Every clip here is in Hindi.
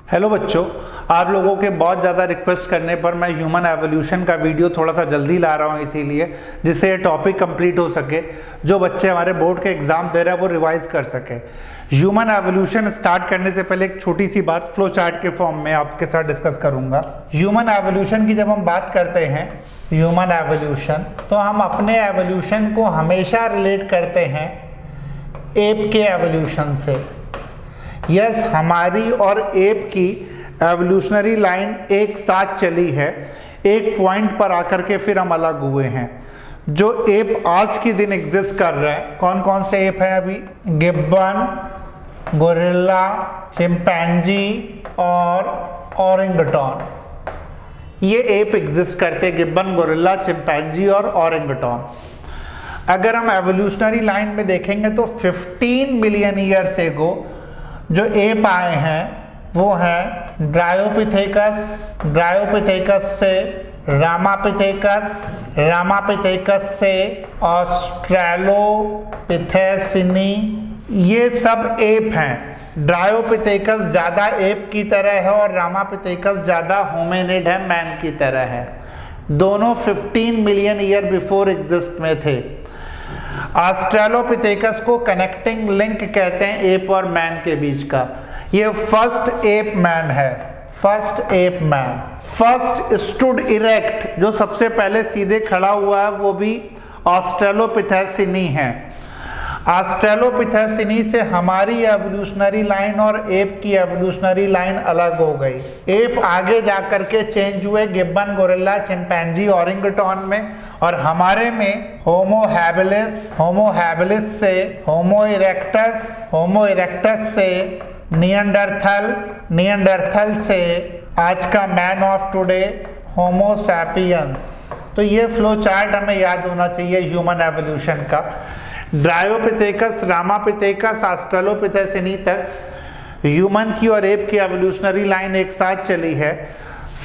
हेलो बच्चों, आप लोगों के बहुत ज़्यादा रिक्वेस्ट करने पर मैं ह्यूमन एवोल्यूशन का वीडियो थोड़ा सा जल्दी ला रहा हूँ, इसीलिए जिससे ये टॉपिक कंप्लीट हो सके। जो बच्चे हमारे बोर्ड के एग्जाम दे रहे हैं वो रिवाइज कर सके। ह्यूमन एवोल्यूशन स्टार्ट करने से पहले एक छोटी सी बात फ्लो चार्ट के फॉर्म में आपके साथ डिस्कस करूँगा। ह्यूमन एवोल्यूशन की जब हम बात करते हैं ह्यूमन एवोल्यूशन, तो हम अपने एवोल्यूशन को हमेशा रिलेट करते हैं एप के एवोल्यूशन से। यस, हमारी और एप की एवोल्यूशनरी लाइन एक साथ चली है, एक पॉइंट पर आकर के फिर हम अलग हुए हैं। जो एप आज के दिन एग्जिस्ट कर रहे हैं, कौन कौन से एप हैं अभी? गिब्बन, गोरिल्ला, चिंपैंजी और ओरंगुटान। ये एप एग्जिस्ट करते हैं, गिब्बन, गोरिल्ला, चिंपैंजी और ओरंगुटान। अगर हम एवोल्यूशनरी लाइन में देखेंगे तो 15 मिलियन ईयर्स एगो जो एप आए हैं वो है ड्रायोपिथेकस से रामापिथेकस से ऑस्ट्रेलोपिथेसिनी। ये सब एप हैं। ड्रायोपिथेकस ज़्यादा एप की तरह है और रामापिथेकस ज़्यादा होमिनिड है, मैन की तरह है। दोनों 15 मिलियन ईयर बिफोर एग्जिस्ट में थे। ऑस्ट्रेलोपिथेकस को कनेक्टिंग लिंक कहते हैं एप और मैन के बीच का। ये फर्स्ट एप मैन है, first app man. First stood erect, जो सबसे पहले सीधे खड़ा हुआ है, वो भी ऑस्ट्रेलोपिथेसिनी है। ऑस्ट्रेलोपिथेसिनी से हमारी एवोल्यूशनरी लाइन और एप की एवोल्यूशनरी लाइन अलग हो गई। एप आगे जाकर के चेंज हुए गिब्बन, गोरिल्ला, चिंपैंजी, ओरंगुटान में, और हमारे में होमो हैबिलिस से होमो इरेक्टस से निएंडरथल से आज का man of today Homo sapiens. तो ये फ्लो चार्ट हमें याद होना चाहिए ह्यूमन एवोल्यूशन का। ड्रायोपिथेकस, रामापिथेकस, ऑस्ट्रेलोपिथेसिनी तक ह्यूमन की और एप की एवोल्यूशनरी लाइन एक साथ चली है।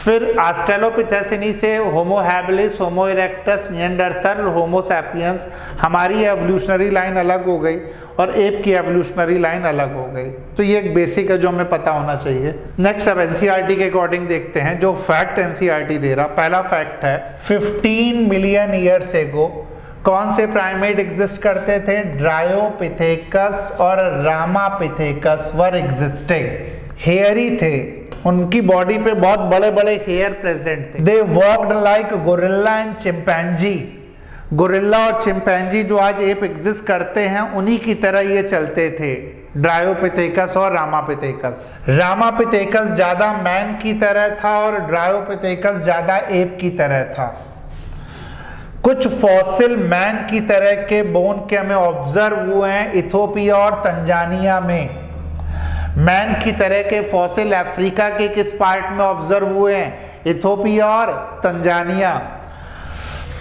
फिर ऑस्ट्रेलोपिथेसिनी से होमो हैबिलिस, होमो इरेक्टस, निएंडरथल, होमो सैपियंस, हमारी एवोल्यूशनरी लाइन अलग हो गई और एप की एवोल्यूशनरी लाइन अलग हो गई। तो ये एक बेसिक है जो हमें पता होना चाहिए। नेक्स्ट अब एनसीईआरटी के अकॉर्डिंग देखते हैं जो फैक्ट एनसीईआरटी दे रहा। पहला फैक्ट है 15 मिलियन ईयर्स एगो कौन से प्राइमेट एग्जिस्ट करते थे? ड्रायोपिथेकस और रामापिथेकस वर एग्जिस्टिंग। हेयरी थे, उनकी बॉडी पे बहुत बड़े बड़े हेयर प्रेजेंट थे। They walked like gorilla and chimpanzee. Gorilla और चिंपैंजी जो आज एप एग्जिस्ट करते हैं उन्हीं की तरह ये चलते थे, ड्रायोपिथेकस और रामापिथेकस। रामापिथेकस ज्यादा मैन की तरह था और ड्रायोपिथेकस ज्यादा एप की तरह था। कुछ फॉसिल मैन की तरह के बोन के हमें ऑब्जर्व हुए हैं इथोपिया और तंजानिया में। मैन की तरह के फॉसिल अफ्रीका के किस पार्ट में ऑब्जर्व हुए हैं? इथोपिया और Tanzania.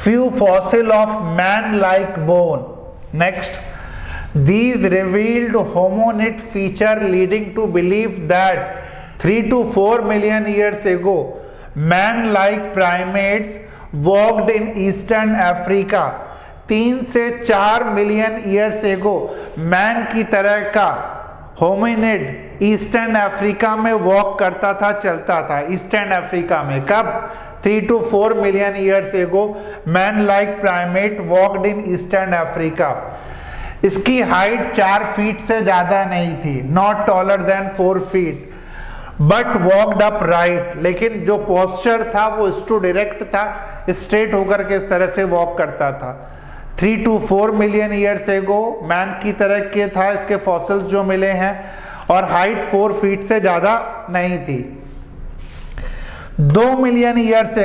Few fossil of man like bone. Next, these revealed hominid feature leading to belief that 3 to 4 million years ago man-like primates walked in eastern Africa। 3 से 4 मिलियन ईयर्स एगो मैन की तरह का होमिनिड ईस्टर्न अफ्रीका में वॉक करता था, चलता था। ईस्टर्न अफ्रीका में कब? 3 to 4 मिलियन ईयर्स एगो man like primate walked in eastern Africa. इसकी हाइट 4 फीट से ज्यादा नहीं थी, not taller than 4 feet, but walked up right. लेकिन जो पोस्चर था वो स्टूड डायरेक्ट था, स्ट्रेट होकर के इस तरह से वॉक करता था। 3 to 4 मिलियन ईयर्स एगो मैन की तरह के था इसके फॉसिल्स जो मिले हैं, और हाइट 4 फीट से ज्यादा नहीं थी। 2 million years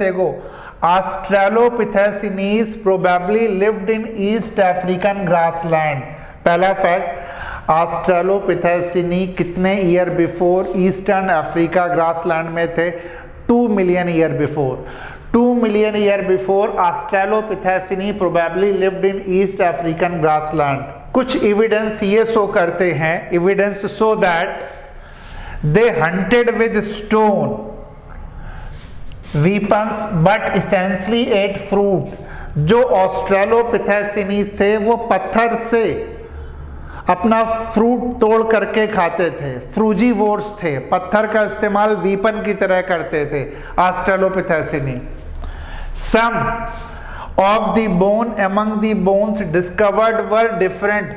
ago australopithecines probably lived in East African grassland. पहला फैक्ट, ऑस्ट्रेलोपिथेसिनी कितने year before eastern Africa grassland में थे? 2 million year before. 2 million year before australopithecine probably lived in East African grassland. कुछ एविडेंस ये शो करते हैं, evidence show that they hunted with stone weapons but essentially ate fruit. जो ऑस्ट्रेलोपिथेसिनीज थे वो पत्थर से अपना फ्रूट तोड़ करके खाते थे, फ्रूजीवोर्स थे, पत्थर का इस्तेमाल वीपन की तरह करते थे, australopithecine. Some of the bone among the bones discovered were different,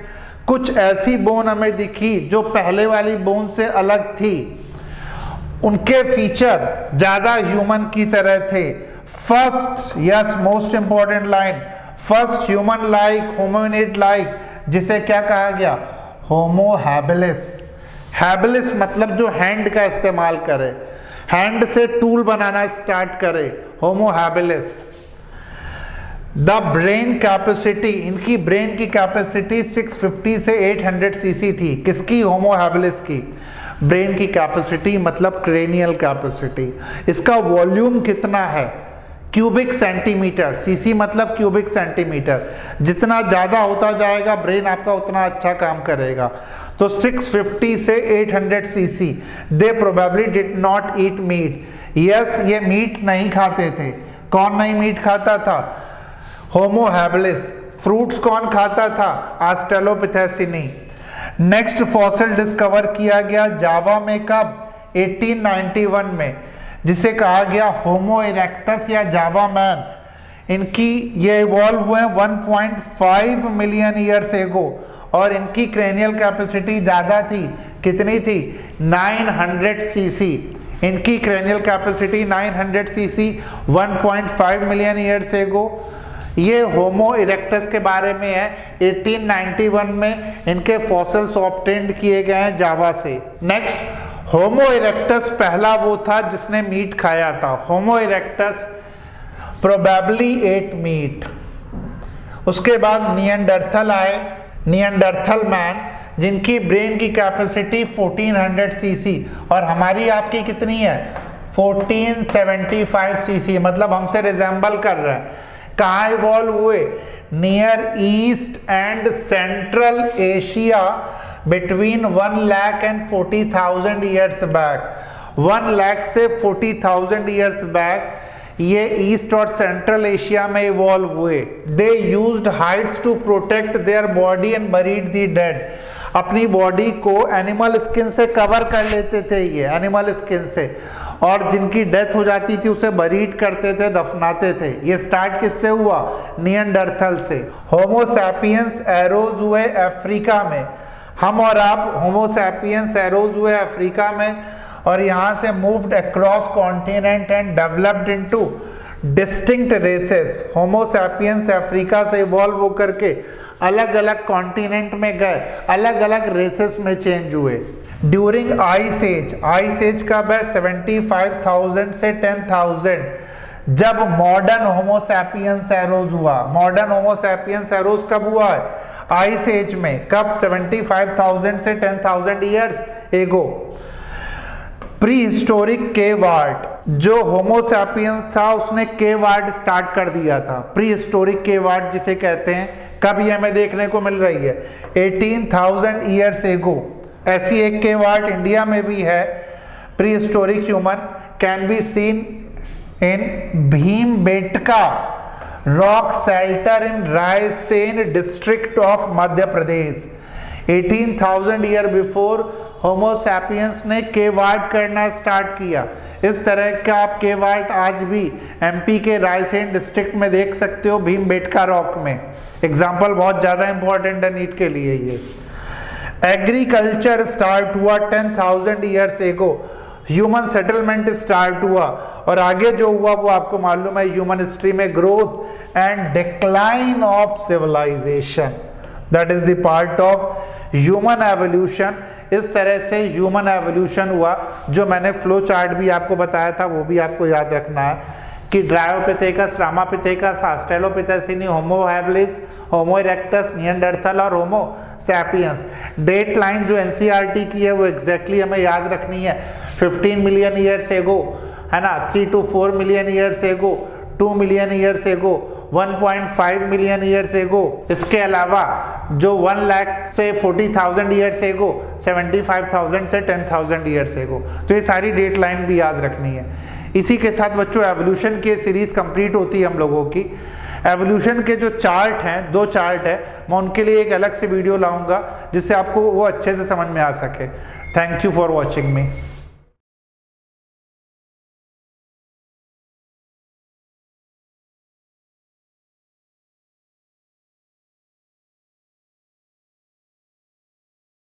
कुछ ऐसी बोन हमें दिखी जो पहले वाली बोन से अलग थी, उनके फीचर ज्यादा ह्यूमन की तरह थे। First, yes, most important line, first human like, hominid like, जिसे क्या कहा गया, होमो हैबिलिस। हैबिलिस मतलब जो हैंड का इस्तेमाल करे, हैंड से टूल बनाना स्टार्ट करे, Homo habilis. The brain capacity, इनकी ब्रेन की कैपेसिटी 650 से 800 सीसी थी, किसकी, होमो हैबिलिस की। ब्रेन की कैपेसिटी मतलब क्रेनियल कैपेसिटी। इसका वॉल्यूम कितना है, क्यूबिक सेंटीमीटर, सीसी मतलब क्यूबिक सेंटीमीटर, जितना ज़्यादा होता जाएगा ब्रेन आपका उतना अच्छा काम करेगा। तो 650 से 800 CC. They probably did not eat meat, yes, ये मीट नहीं खाते थे। कौन नहीं मीट खाता था, होमो हैबिलिस। फ्रूट्स कौन खाता था, ऑस्ट्रेलोपिथेसिनी। नेक्स्ट फॉसिल डिस्कवर किया गया जावा में, कब, 1891 में, जिसे कहा गया होमो इरेक्टस या जावा मैन। इनकी ये इवॉल्व हुए 1.5 मिलियन ईयर्स एगो, और इनकी क्रेनियल कैपेसिटी ज़्यादा थी, कितनी थी, 900 सीसी। इनकी cranial capacity 900 CC 1.5 million years एगो। ये होमो इरेक्टस के बारे में है, 1891 में इनके फॉसिल्स ऑब्टेन्ड किए गए हैं जावा से। नेक्स्ट, होमो इरेक्टस पहला वो था जिसने मीट खाया था। होमो इरेक्टस प्रोबेबली एट मीट। उसके बाद निएंडरथल आए, निएंडरथल मैन, जिनकी ब्रेन की कैपेसिटी 1400 सीसी, और हमारी आपकी कितनी है, 1475 सीसी, मतलब हमसे रिजेंबल कर रहा है। कहाँ इवॉल्व हुए, near east and central Asia between 1 lakh and 40,000 years back. 1 lakh से 40,000 ईयर्स बैक ये ईस्ट और सेंट्रल एशिया में इवॉल्व हुए। They used hides to protect their body and buried the dead. अपनी बॉडी को एनिमल स्किन से कवर कर लेते थे ये, एनिमल स्किन से, और जिनकी डेथ हो जाती थी उसे बरीड करते थे, दफनाते थे। ये स्टार्ट किससे हुआ, निएंडरथल से। होमो सैपियंस एरोज हुए अफ्रीका में, हम और आप होमो सैपियंस एरोज हुए अफ्रीका में, और यहाँ से moved across continent and developed into distinct races. Homo sapiens Africa से इवॉल्व होकर के अलग अलग कॉन्टिनेंट में गए, अलग अलग रेसेस में चेंज हुए। During ice age, ice age कब है, 75,000 से 10,000, जब मॉडर्न होमो सैपियंस एरोज हुआ। मॉडर्न होमो सैपियंस एरोज कब हुआ है, आइस एज में, कब, 75,000 से 10,000 years ago. Pre historic cave art, जो होमो सैपियंस था उसने केव आर्ट स्टार्ट कर दिया था। प्री हिस्टोरिक केव आर्ट जिसे कहते हैं, कब ये हमें देखने को मिल रही है, 18,000 ईयर्स एगो। ऐसी एक केव आर्ट इंडिया में भी है। Pre historic human can be seen in Bhimbetka rock shelter in Raisen district of Madhya Pradesh. 18,000 year before Homo sapiens ने केव आर्ट करना स्टार्ट किया। इस तरह का आप केव आर्ट आज भी एमपी के रायसेन डिस्ट्रिक्ट में देख सकते हो, भीमबेटका रॉक में। एग्जाम्पल बहुत ज़्यादा इंपॉर्टेंट है नीट के लिए ये। एग्रीकल्चर स्टार्ट हुआ 10,000 years ago, human settlement start हुआ, और आगे जो हुआ वो आपको मालूम है, ह्यूमन हिस्ट्री में growth and decline of civilization, that is the part of human evolution. इस तरह से ह्यूमन एवोल्यूशन हुआ। जो मैंने फ्लो चार्ट भी आपको बताया था वो भी आपको याद रखना है कि ड्रायोपिथेकस, रामापिथेकस, ऑस्ट्रेलोपिथेसिनी, होमो हैबिलिस, होमो इरेक्टस, निएंडरथल और होमो सैपियंस। डेट लाइन जो एनसीईआरटी की है वो एग्जैक्टली हमें याद रखनी है। 15 मिलियन ईयर्स एगो, है ना, 3 to 4 मिलियन ईयर्स एगो, 2 मिलियन ईयर्स एगो, 1.5 मिलियन ईयर्स एगो। इसके अलावा जो 1 लाख से 40,000 ईयर्स एगो, 75,000 से 10,000 ईयर्स एगो। तो ये सारी डेट लाइन भी याद रखनी है। इसी के साथ बच्चों एवोल्यूशन की सीरीज कंप्लीट होती है हम लोगों की। एवोल्यूशन के जो चार्ट हैं, 2 चार्ट है, मैं उनके लिए एक अलग से वीडियो लाऊंगा जिससे आपको वो अच्छे से समझ में आ सके। Thank you for watching me.